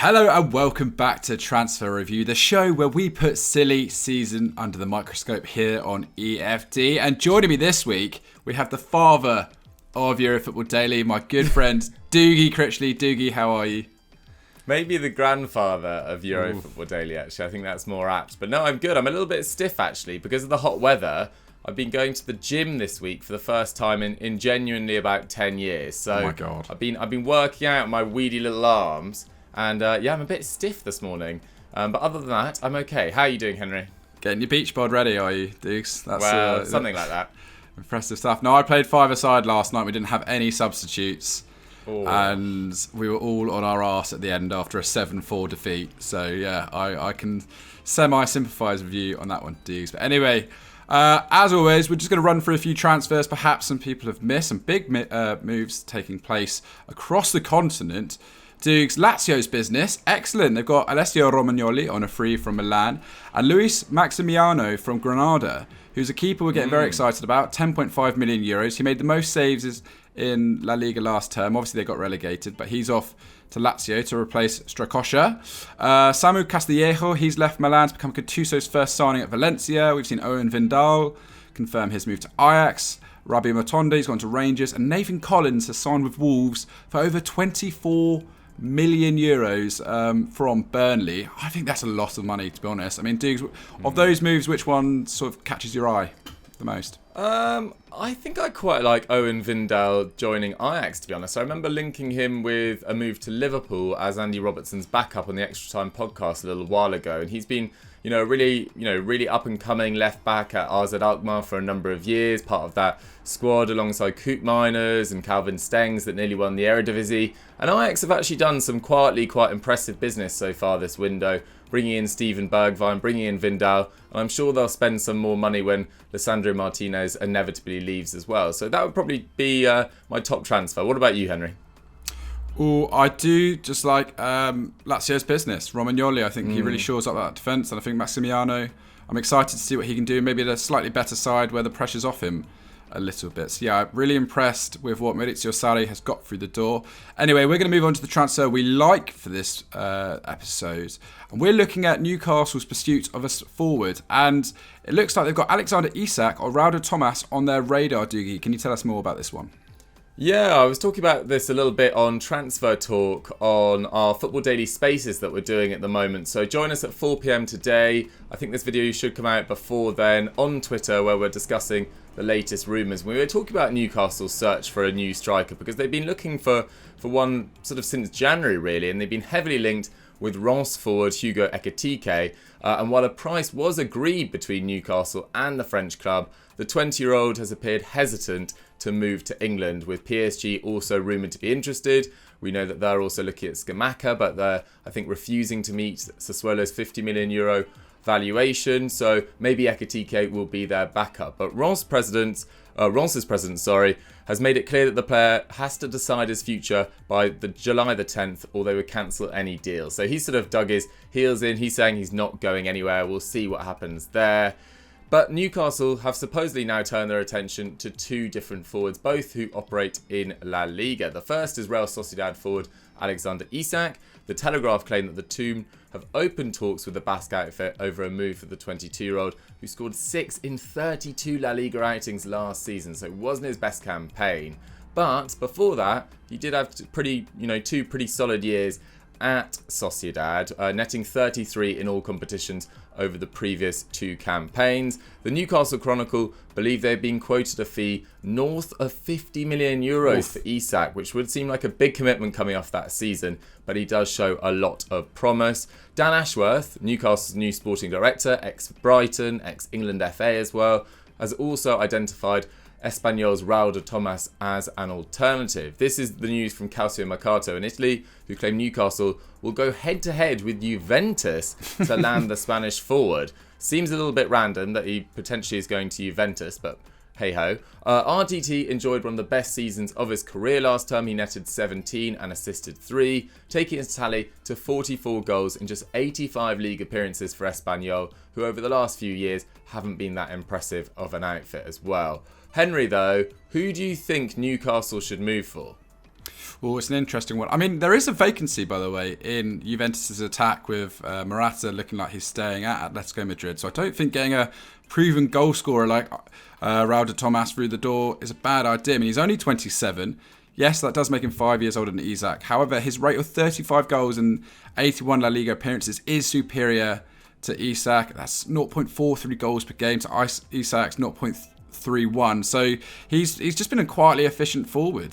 Hello and welcome back to Transfer Review, the show where we put silly season under the microscope here on EFD. And joining me this week, we have the father of Eurofootball Daily, my good friend Dougie Critchley. Dougie, how are you? Maybe the grandfather of Eurofootball Daily, actually. I think that's more apt. But no, I'm good. I'm a little bit stiff, actually, because of the hot weather. I've been going to the gym this week for the first time in genuinely about 10 years. So oh my God. I've been working out my weedy little arms. And I'm a bit stiff this morning. But other than that, I'm okay. How are you doing, Henry? Getting your beach bod ready, are you, Dukes? That's something like that. Impressive stuff. No, I played five-a-side last night. We didn't have any substitutes. Oh. And we were all on our arse at the end after a 7-4 defeat. So, yeah, I can semi-sympathise with you on that one, Dukes. But anyway, as always, we're just going to run through a few transfers perhaps some people have missed. Some big moves taking place across the continent. Dukes, Lazio's business, excellent. They've got Alessio Romagnoli on a free from Milan and Luis Maximiano from Granada, who's a keeper we're getting very excited about, 10.5 million euros. He made the most saves in La Liga last term. Obviously, they got relegated, but he's off to Lazio to replace Strakosha. Samu Castillejo, he's left Milan to become Gattuso's first signing at Valencia. We've seen Owen Vindal confirm his move to Ajax. Rabbi Matonde, he's gone to Rangers. And Nathan Collins has signed with Wolves for over 24 million euros from Burnley. I think that's a lot of money, to be honest. I mean, Dukes, of those moves, which one sort of catches your eye the most? I think I quite like Owen Vindal joining Ajax, to be honest. I remember linking him with a move to Liverpool as Andy Robertson's backup on the Extra Time podcast a little while ago, and he's been really up and coming left back at AZ Alkmaar for a number of years, part of that squad alongside Koop Miners and Calvin Stengs that nearly won the Eredivisie. And Ajax have actually done some quietly quite impressive business so far this window, bringing in Steven Bergwijn, bringing in Vindal, and I'm sure they'll spend some more money when Lisandro Martinez inevitably leaves as well. So that would probably be my top transfer. What about you, Henry? Oh, I do just like Lazio's business. Romagnoli, I think he really shores up that defence, and I think Maximiano, I'm excited to see what he can do. Maybe at a slightly better side where the pressure's off him a little bit. So yeah, really impressed with what Maurizio Sarri has got through the door. Anyway, we're going to move on to the transfer we like for this episode. And we're looking at Newcastle's pursuit of a forward. And it looks like they've got Alexander Isak or Raul de Tomas on their radar, Dougie. Can you tell us more about this one? Yeah, I was talking about this a little bit on Transfer Talk on our Football Daily Spaces that we're doing at the moment. So join us at 4 p.m. today. I think this video should come out before then on Twitter, where we're discussing the latest rumours. We were talking about Newcastle's search for a new striker because they've been looking for one sort of since January, really, and they've been heavily linked with Reims forward Hugo Ekitike. And while a price was agreed between Newcastle and the French club, the 20-year-old has appeared hesitant to move to England, with PSG also rumoured to be interested. We know that they're also looking at Scamacca, but they're, I think, refusing to meet Sassuolo's €50 million valuation. So maybe Ekitike will be their backup. But Reims' president, has made it clear that the player has to decide his future by July the 10th, or they would cancel any deal. So he's sort of dug his heels in. He's saying he's not going anywhere. We'll see what happens there. But Newcastle have supposedly now turned their attention to two different forwards, both who operate in La Liga. The first is Real Sociedad forward Alexander Isak. The Telegraph claim that the two have opened talks with the Basque outfit over a move for the 22-year-old, who scored 6 in 32 La Liga outings last season, so it wasn't his best campaign. But before that, he did have two pretty solid years at Sociedad, netting 33 in all competitions over the previous two campaigns. The Newcastle Chronicle believe they've been quoted a fee north of €50 million for Isak, which would seem like a big commitment coming off that season, but he does show a lot of promise. Dan Ashworth, Newcastle's new sporting director, ex-Brighton, ex-England FA as well, has also identified Espanyol's Raul de Tomas as an alternative. This is the news from Calcio Mercato in Italy, who claim Newcastle will go head-to-head with Juventus to land the Spanish forward. Seems a little bit random that he potentially is going to Juventus, but hey-ho. RDT enjoyed one of the best seasons of his career last term. He netted 17 and assisted 3, taking his tally to 44 goals in just 85 league appearances for Espanyol, who over the last few years haven't been that impressive of an outfit as well. Henry, though, who do you think Newcastle should move for? Oh, it's an interesting one. I mean, there is a vacancy, by the way, in Juventus' attack with Morata looking like he's staying at Atletico Madrid. So I don't think getting a proven goal scorer like Raul de Tomas through the door is a bad idea. I mean, he's only 27. Yes, that does make him 5 years older than Isak. However, his rate of 35 goals and 81 La Liga appearances is superior to Isak. That's 0.43 goals per game to Isak's 0.31. So he's just been a quietly efficient forward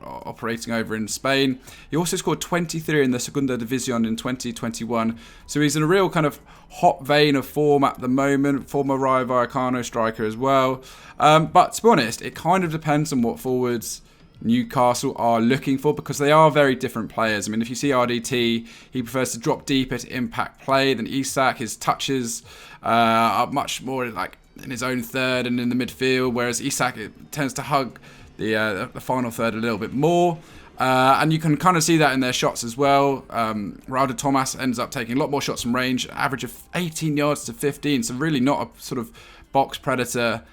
operating over in Spain. He also scored 23 in the Segunda División in 2021. So he's in a real kind of hot vein of form at the moment. Former Rayo Vallecano striker as well. But to be honest, it kind of depends on what forwards Newcastle are looking for, because they are very different players. I mean, if you see RDT, he prefers to drop deeper to impact play than Isak. His touches are much more like in his own third and in the midfield, whereas Isak tends to hug the final third a little bit more. And you can kind of see that in their shots as well. Raul de Tomas ends up taking a lot more shots from range, average of 18 yards to 15, so really not a sort of box predator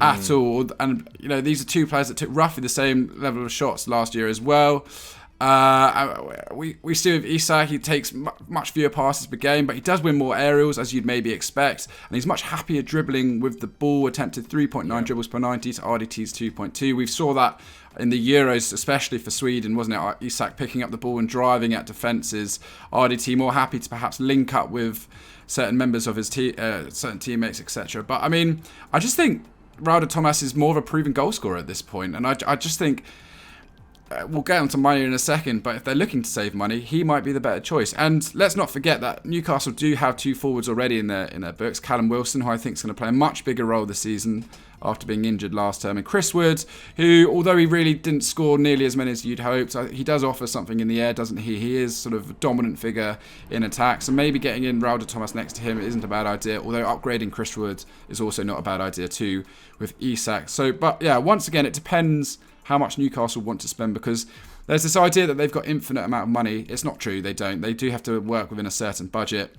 at all. And these are two players that took roughly the same level of shots last year as well. We see with Isak, he takes much fewer passes per game, but he does win more aerials, as you'd maybe expect, and he's much happier dribbling with the ball. Attempted 3.9 dribbles per 90 to RDT's 2.2. We saw that in the Euros, especially for Sweden, wasn't it? Isak picking up the ball and driving at defences. RDT more happy to perhaps link up with certain members of his certain teammates, etc. But I mean, I just think Raul de Tomas is more of a proven goal scorer at this point, and I just think we'll get onto money in a second, but if they're looking to save money, he might be the better choice. And let's not forget that Newcastle do have two forwards already in their books. Callum Wilson, who I think is going to play a much bigger role this season after being injured last term, and Chris Wood, who, although he really didn't score nearly as many as you'd hoped, he does offer something in the air, doesn't he? He is sort of a dominant figure in attack, so maybe getting in Raul de Tomas next to him isn't a bad idea, although upgrading Chris Wood is also not a bad idea too with Isak. So, but yeah, once again, it depends how much Newcastle want to spend, because there's this idea that they've got infinite amount of money. It's not true, they don't. They do have to work within a certain budget.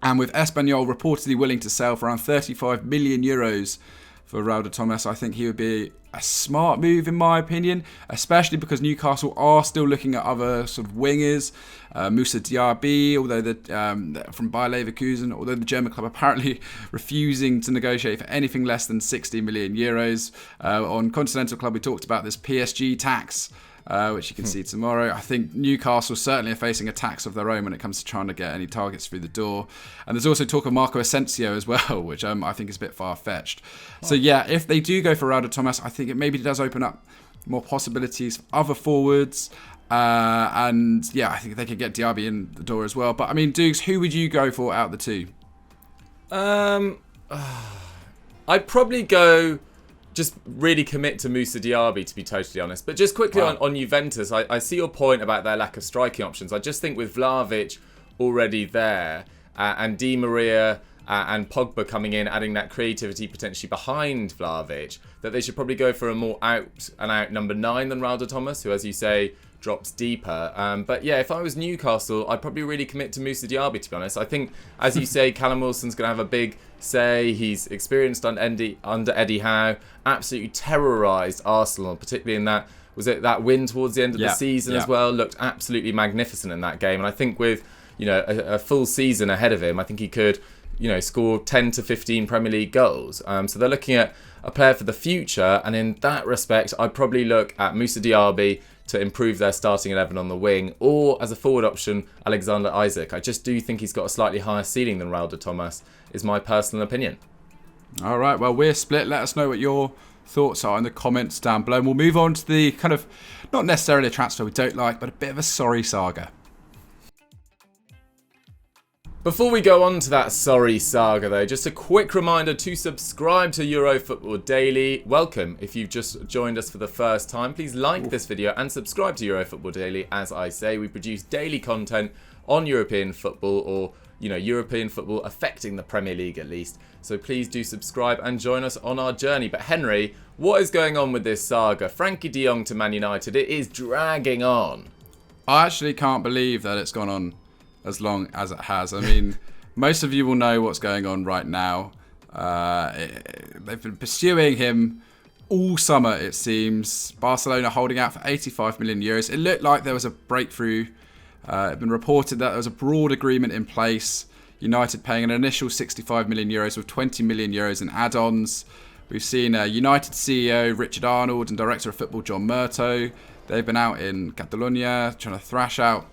And with Espanyol reportedly willing to sell for around 35 million euros for Raul de Tomas, I think he would be a smart move in my opinion, especially because Newcastle are still looking at other sort of wingers. Moussa Diaby, from Bayer Leverkusen, although the German club apparently refusing to negotiate for anything less than 60 million euros. On Continental Club, we talked about this PSG tax, which you can see tomorrow. I think Newcastle certainly are facing a tax of their own when it comes to trying to get any targets through the door. And there's also talk of Marco Asensio as well, which I think is a bit far-fetched. So yeah, if they do go for Raul de Tomas, I think it maybe does open up more possibilities for other forwards. And yeah, I think they could get Diaby in the door as well. But I mean, Dukes, who would you go for out of the two? I'd probably go just really commit to Moussa Diaby, to be totally honest. But just quickly on Juventus, I see your point about their lack of striking options. I just think with Vlahovic already there and Di Maria and Pogba coming in, adding that creativity potentially behind Vlahovic, that they should probably go for a more out-and-out number 9 than Raul de Tomas, who, as you say, drops deeper. But yeah, if I was Newcastle, I'd probably really commit to Moussa Diaby, to be honest. I think, as you say, Callum Wilson's going to have a big say. He's experienced under Eddie Howe, absolutely terrorised Arsenal, particularly in that win towards the end of the season as well. Looked absolutely magnificent in that game. And I think with a full season ahead of him, I think he could score 10 to 15 Premier League goals. So they're looking at a player for the future, and in that respect, I'd probably look at Moussa Diaby to improve their starting 11 on the wing, or as a forward option, Alexander Isak. I just do think he's got a slightly higher ceiling than Raul de Tomas, is my personal opinion. All right, well, we're split. Let us know what your thoughts are in the comments down below. And we'll move on to the kind of, not necessarily a transfer we don't like, but a bit of a sorry saga. Before we go on to that sorry saga though, just a quick reminder to subscribe to EuroFootball Daily. Welcome if you've just joined us for the first time. Please like this video and subscribe to EuroFootball Daily. As I say, we produce daily content on European football, or European football affecting the Premier League at least. So please do subscribe and join us on our journey. But Henry, what is going on with this saga? Frenkie de Jong to Man United, it is dragging on. I actually can't believe that it's gone on as long as it has. I mean, most of you will know what's going on right now. They've been pursuing him all summer, it seems. Barcelona holding out for 85 million euros. It looked like there was a breakthrough. It had been reported that there was a broad agreement in place. United paying an initial 65 million euros with 20 million euros in add-ons. We've seen United CEO Richard Arnold and Director of Football John Murto. They've been out in Catalonia trying to thrash out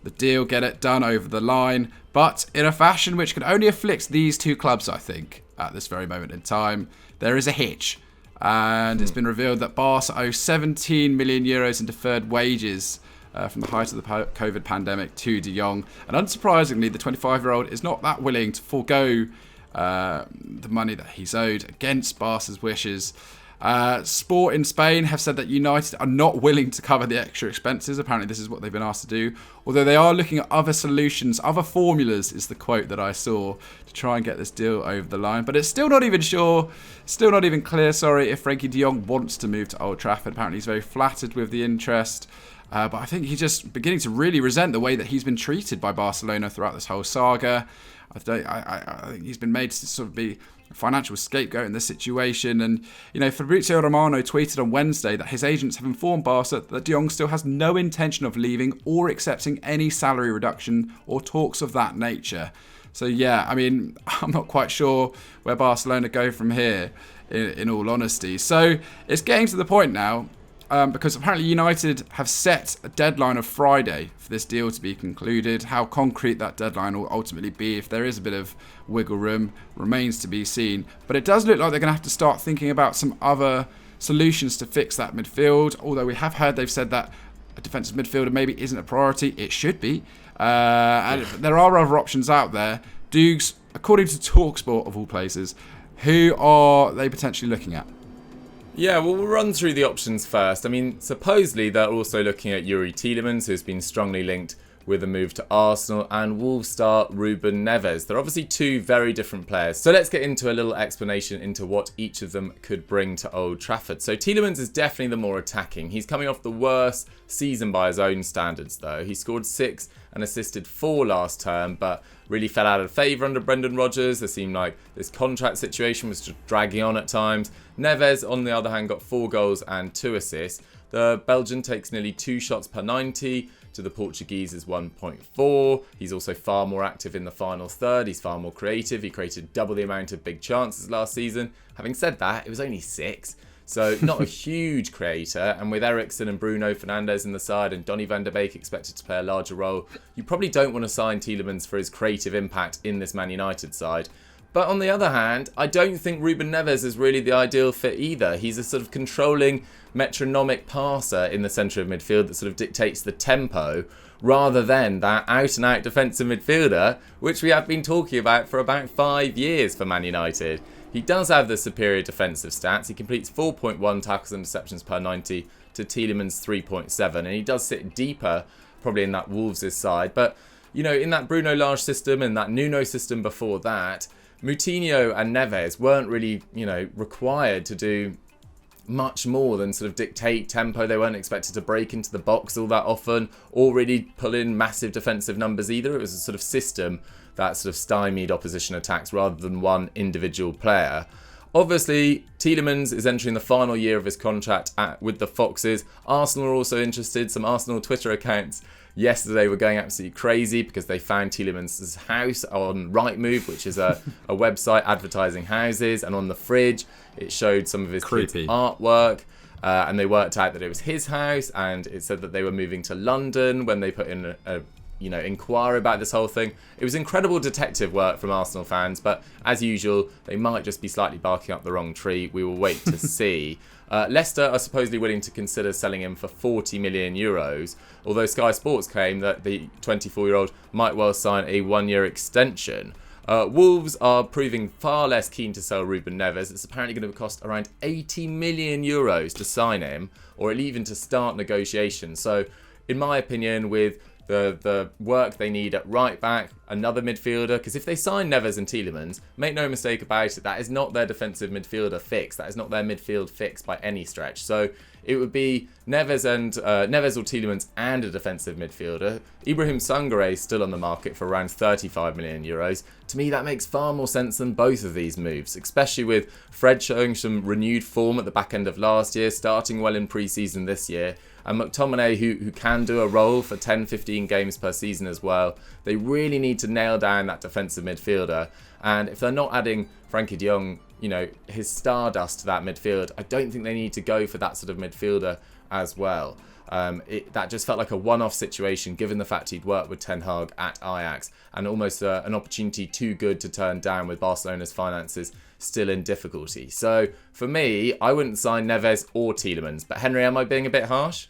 the deal, get it done over the line, but in a fashion which can only afflict these two clubs, I think, at this very moment in time. There is a hitch, and it's been revealed that Barca owe 17 million euros in deferred wages from the height of the COVID pandemic to De Jong. And unsurprisingly, the 25-year-old is not that willing to forego the money that he's owed against Barca's wishes. Sport in Spain have said that United are not willing to cover the extra expenses. Apparently this is what they've been asked to do, although they are looking at other solutions, other formulas is the quote that I saw, to try and get this deal over the line. But it's still not even clear, if Frenkie de Jong wants to move to Old Trafford. Apparently he's very flattered with the interest, but I think he's just beginning to really resent the way that he's been treated by Barcelona throughout this whole saga. I think he's been made to sort of be a financial scapegoat in this situation. And, Fabrizio Romano tweeted on Wednesday that his agents have informed Barca that De Jong still has no intention of leaving or accepting any salary reduction or talks of that nature. So, I'm not quite sure where Barcelona go from here, in all honesty. So, it's getting to the point now, because apparently United have set a deadline of Friday for this deal to be concluded. How concrete that deadline will ultimately be, if there is a bit of wiggle room, remains to be seen. But it does look like they're going to have to start thinking about some other solutions to fix that midfield. Although we have heard they've said that a defensive midfielder maybe isn't a priority. It should be. And there are other options out there. Dukes, according to TalkSport of all places, who are they potentially looking at? Yeah, well, we'll run through the options first. Supposedly they're also looking at Youri Tieleman, who's been strongly linked with a move to Arsenal, and Wolves star Ruben Neves. They're obviously two very different players. So let's get into a little explanation into what each of them could bring to Old Trafford. So Tieleman is definitely the more attacking. He's coming off the worst season by his own standards, though. He scored 6 and assisted 4 last term, but really fell out of favour under Brendan Rodgers. It seemed like this contract situation was just dragging on at times. Neves, on the other hand, got 4 goals and 2 assists. The Belgian takes nearly 2 shots per 90 to the Portuguese's 1.4. He's also far more active in the final third. He's far more creative. He created double the amount of big chances last season. Having said that, it was only 6. So not a huge creator, and with Eriksen and Bruno Fernandes in the side and Donny van de Beek expected to play a larger role, you probably don't want to sign Tielemans for his creative impact in this Man United side. But on the other hand, I don't think Ruben Neves is really the ideal fit either. He's a sort of controlling, metronomic passer in the centre of midfield that sort of dictates the tempo, rather than that out-and-out defensive midfielder, which we have been talking about for about 5 years for Man United. He does have the superior defensive stats. He completes 4.1 tackles and interceptions per 90 to Tielemans' 3.7. And he does sit deeper, probably in that Wolves' side. But, in that Bruno Lage system and that Nuno system before that, Moutinho and Neves weren't really, required to do much more than sort of dictate tempo. They weren't expected to break into the box all that often or really pull in massive defensive numbers either. It was a sort of system that sort of stymied opposition attacks rather than one individual player. Obviously, Tielemans is entering the final year of his contract with the Foxes. Arsenal are also interested. Some Arsenal Twitter accounts yesterday were going absolutely crazy because they found Tielemans' house on Rightmove, which is a website advertising houses, and on the fridge it showed some of his kids' artwork, and they worked out that it was his house, and it said that they were moving to London when they put in a inquiry about this whole thing. It was incredible detective work from Arsenal fans, but as usual, they might just be slightly barking up the wrong tree. We will wait to see. Leicester are supposedly willing to consider selling him for 40 million euros, although Sky Sports claim that the 24-year-old might well sign a 1-year extension. Wolves are proving far less keen to sell Ruben Neves. It's apparently going to cost around 80 million euros to sign him, or even to start negotiations. So, in my opinion, with the work they need at right back, another midfielder, because if they sign Neves and Tielemans, make no mistake about it, that is not their defensive midfielder fix. That is not their midfield fix by any stretch. So it would be Neves or Tieleman and a defensive midfielder. Ibrahim Sangare is still on the market for around 35 million euros. To me, that makes far more sense than both of these moves, especially with Fred showing some renewed form at the back end of last year, starting well in pre-season this year, and McTominay, who can do a role for 10-15 games per season as well. They really need to nail down that defensive midfielder. And if they're not adding Frenkie de Jong, his stardust to that midfield, I don't think they need to go for that sort of midfielder as well. That just felt like a one-off situation, given the fact he'd worked with Ten Hag at Ajax, and almost an opportunity too good to turn down with Barcelona's finances still in difficulty. So for me, I wouldn't sign Neves or Tieleman. But Henry, am I being a bit harsh?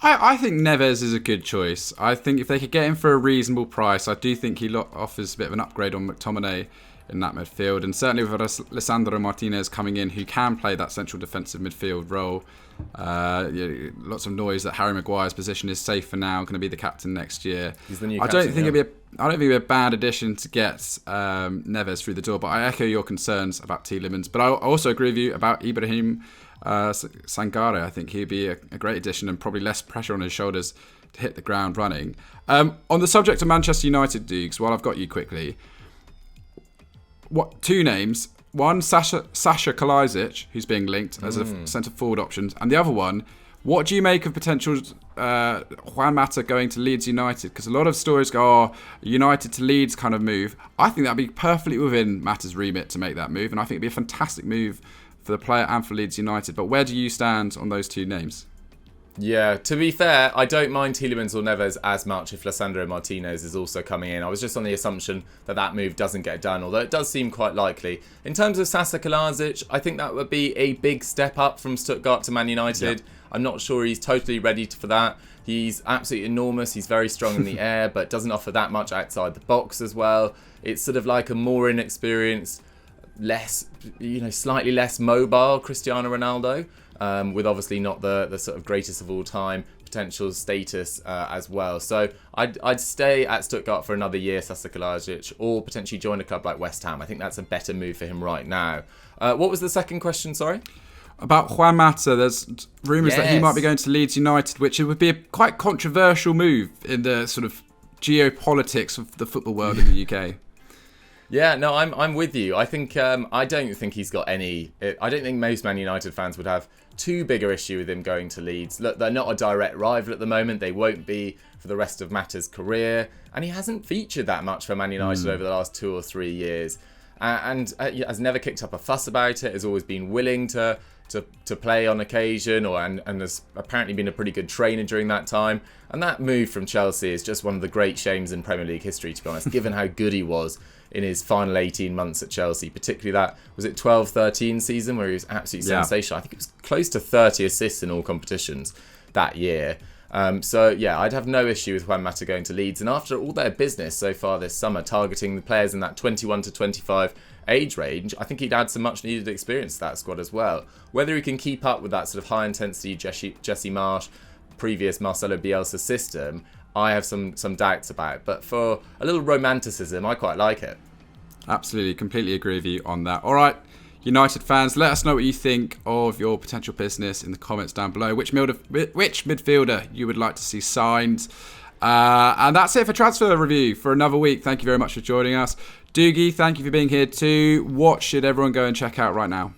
I think Neves is a good choice. I think if they could get him for a reasonable price, I do think he offers a bit of an upgrade on McTominay in that midfield. And certainly with Alessandro Martinez coming in, who can play that central defensive midfield role. Lots of noise that Harry Maguire's position is safe for now, going to be the captain next year. He's the new I captain, don't think it'd be a bad addition to get Neves through the door. But I echo your concerns about Tielemans. But I also agree with you about Ibrahim Sangare. I think he'd be a great addition and probably less pressure on his shoulders to hit the ground running. On the subject of Manchester United, Dukes, while I've got you quickly, two names. One, Sasha Kalajdzic, who's being linked as a centre-forward option. And the other one, what do you make of potential Juan Mata going to Leeds United? Because a lot of stories go, United to Leeds kind of move. I think that'd be perfectly within Mata's remit to make that move. And I think it'd be a fantastic move for the player and for Leeds United. But where do you stand on those two names? Yeah, to be fair, I don't mind Tielemans or Neves as much if Alessandro Martinez is also coming in. I was just on the assumption that move doesn't get done, although it does seem quite likely. In terms of Sasa Kalajdzic, I think that would be a big step up from Stuttgart to Man United. Yeah. I'm not sure he's totally ready for that. He's absolutely enormous. He's very strong in the air, but doesn't offer that much outside the box as well. It's sort of like a more inexperienced, slightly less mobile Cristiano Ronaldo. With obviously not the sort of greatest of all time potential status as well. So I'd stay at Stuttgart for another year, Sasa Kalajdzic, or potentially join a club like West Ham. I think that's a better move for him right now. What was the second question, sorry? About Juan Mata, there's rumours that he might be going to Leeds United, which would be a quite controversial move in the sort of geopolitics of the football world in the UK. Yeah, no, I'm with you. I think I don't think he's got any. I don't think most Man United fans would have too big an issue with him going to Leeds. Look, they're not a direct rival at the moment. They won't be for the rest of Mata's career, and he hasn't featured that much for Man United over the last 2 or 3 years, and has never kicked up a fuss about it. Has always been willing to play on occasion, and has apparently been a pretty good trainer during that time. And that move from Chelsea is just one of the great shames in Premier League history, to be honest, given how good he was in his final 18 months at Chelsea, particularly that, was it 12-13 season where he was absolutely sensational. I think it was close to 30 assists in all competitions that year. So yeah, I'd have no issue with Juan Mata going to Leeds. And after all their business so far this summer, targeting the players in that 21 to 25 age range, I think he'd add some much needed experience to that squad as well. Whether he can keep up with that sort of high intensity Jesse Marsch, previous Marcelo Bielsa system, I have some doubts about. But for a little romanticism, I quite like it. Absolutely, completely agree with you on that. All right, United fans, let us know what you think of your potential business in the comments down below. Which midfielder you would like to see signed. And that's it for Transfer Review for another week. Thank you very much for joining us. Dougie, thank you for being here too. What should everyone go and check out right now?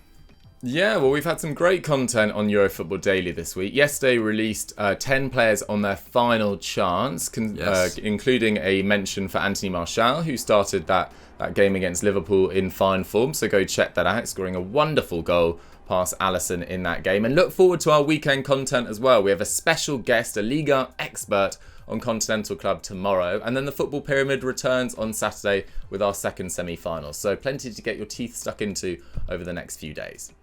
Yeah, well, we've had some great content on EuroFootball Daily this week. Yesterday released 10 players on their final chance, including a mention for Anthony Martial, who started that game against Liverpool in fine form. So go check that out, scoring a wonderful goal past Alisson in that game. And look forward to our weekend content as well. We have a special guest, a Liga expert on Continental Club tomorrow. And then the Football Pyramid returns on Saturday with our second semi-final. So plenty to get your teeth stuck into over the next few days.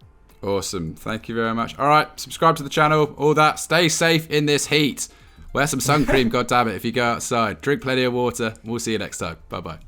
Awesome. Thank you very much. All right, subscribe to the channel, all that. Stay safe in this heat. Wear some sun cream, goddammit, if you go outside. Drink plenty of water. We'll see you next time. Bye-bye.